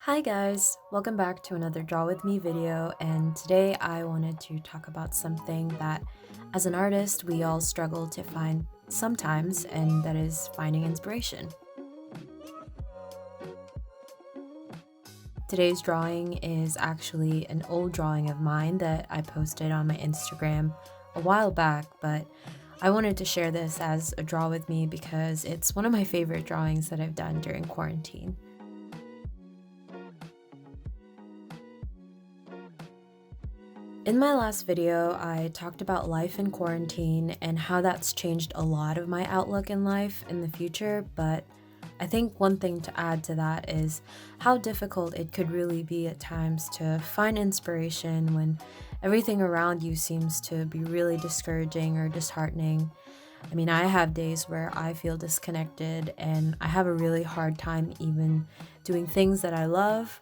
Hi guys, welcome back to another Draw With Me video, and today I wanted to talk about something that as an artist we all struggle to find sometimes, and that is finding inspiration. Today's drawing is actually an old drawing of mine that I posted on my Instagram a while back, but I wanted to share this as a Draw With Me because it's one of my favorite drawings that I've done during quarantine. In my last video, I talked about life in quarantine and how that's changed a lot of my outlook in life in the future, but I think one thing to add to that is how difficult it could really be at times to find inspiration when everything around you seems to be really discouraging or disheartening. I mean, I have days where I feel disconnected and I have a really hard time even doing things that I love.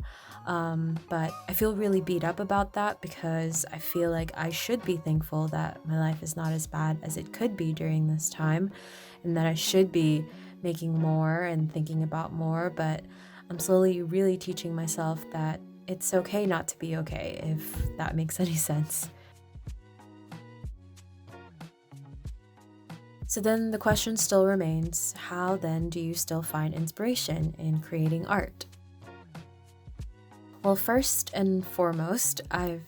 But I feel really beat up about that because I feel like I should be thankful that my life is not as bad as it could be during this time and that I should be making more and thinking about more. But I'm slowly really teaching myself that it's okay not to be okay, if that makes any sense. So then the question still remains, how then do you still find inspiration in creating art? Well, first and foremost, I've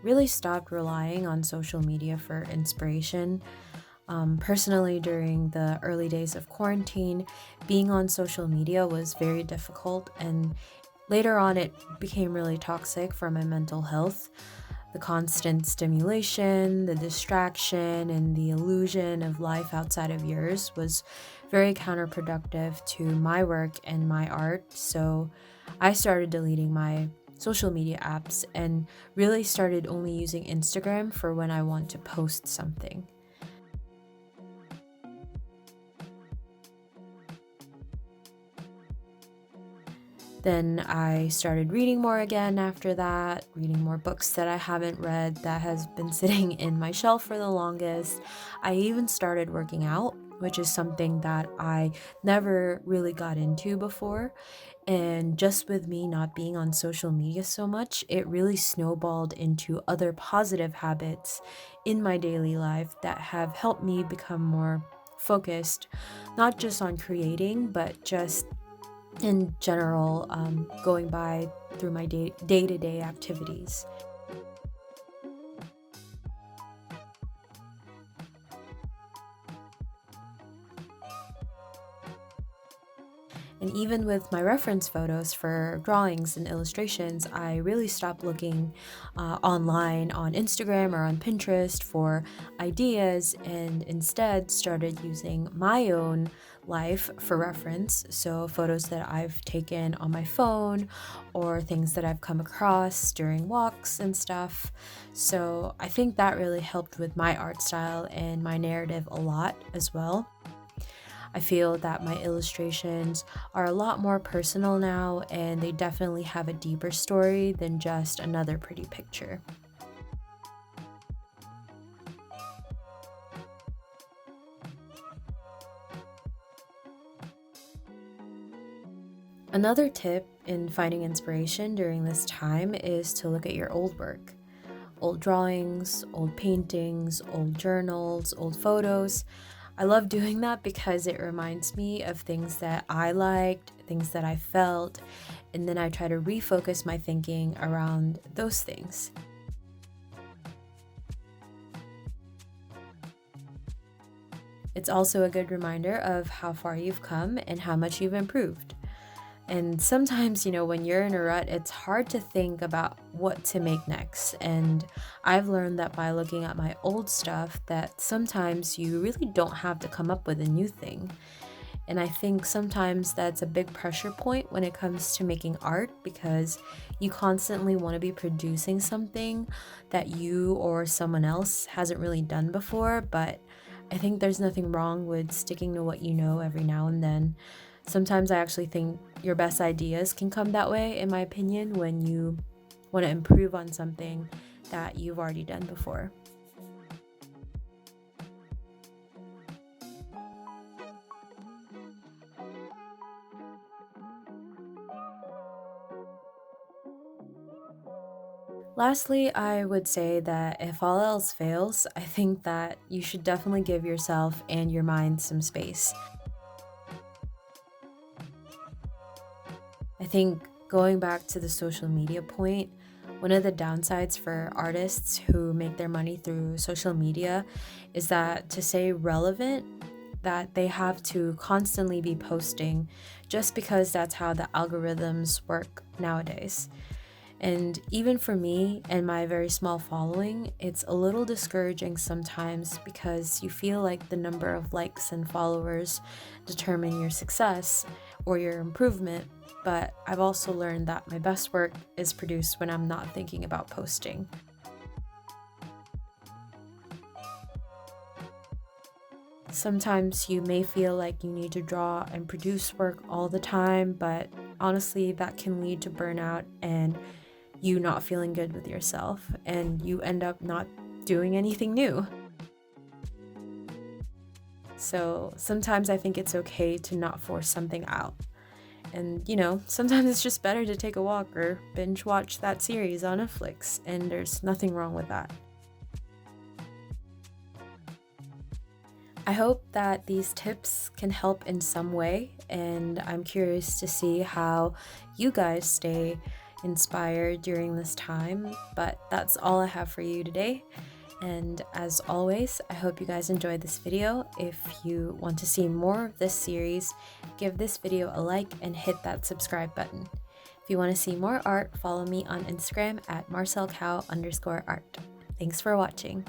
really stopped relying on social media for inspiration. Personally, during the early days of quarantine, being on social media was very difficult, and later on, it became really toxic for my mental health. The constant stimulation, the distraction, and the illusion of life outside of yours was very counterproductive to my work and my art. So I started deleting my social media apps and really started only using Instagram for when I want to post something. Then I started reading more again after that, reading more books that I haven't read that has been sitting in my shelf for the longest. I even started working out, which is something that I never really got into before. And just with me not being on social media so much, it really snowballed into other positive habits in my daily life that have helped me become more focused, not just on creating, but just in general, going by through my day-to-day activities. And even with my reference photos for drawings and illustrations, I really stopped looking online on Instagram or on Pinterest for ideas and instead started using my own life for reference. So, photos that I've taken on my phone or things that I've come across during walks and stuff. So, I think that really helped with my art style and my narrative a lot as well. I feel that my illustrations are a lot more personal now, and they definitely have a deeper story than just another pretty picture. Another tip in finding inspiration during this time is to look at your old work. Old drawings, old paintings, old journals, old photos. I love doing that because it reminds me of things that I liked, things that I felt, and then I try to refocus my thinking around those things. It's also a good reminder of how far you've come and how much you've improved. And sometimes, when you're in a rut, it's hard to think about what to make next. And I've learned that by looking at my old stuff, that sometimes you really don't have to come up with a new thing. And I think sometimes that's a big pressure point when it comes to making art because you constantly want to be producing something that you or someone else hasn't really done before. But I think there's nothing wrong with sticking to what you know every now and then. Sometimes I actually think your best ideas can come that way, in my opinion, when you want to improve on something that you've already done before. Lastly, I would say that if all else fails, I think that you should definitely give yourself and your mind some space. I think going back to the social media point, one of the downsides for artists who make their money through social media is that to stay relevant, that they have to constantly be posting just because that's how the algorithms work nowadays. And even for me and my very small following, it's a little discouraging sometimes because you feel like the number of likes and followers determine your success or your improvement. But I've also learned that my best work is produced when I'm not thinking about posting. Sometimes you may feel like you need to draw and produce work all the time, but honestly, that can lead to burnout and you not feeling good with yourself, and you end up not doing anything new. So sometimes I think it's okay to not force something out. And sometimes it's just better to take a walk or binge watch that series on Netflix, and there's nothing wrong with that. I hope that these tips can help in some way, and I'm curious to see how you guys stay inspired during this time. But that's all I have for you today. And as always, I hope you guys enjoyed this video. If you want to see more of this series, give this video a like and hit that subscribe button. If you want to see more art, follow me on Instagram at marcelcow_art. Thanks for watching.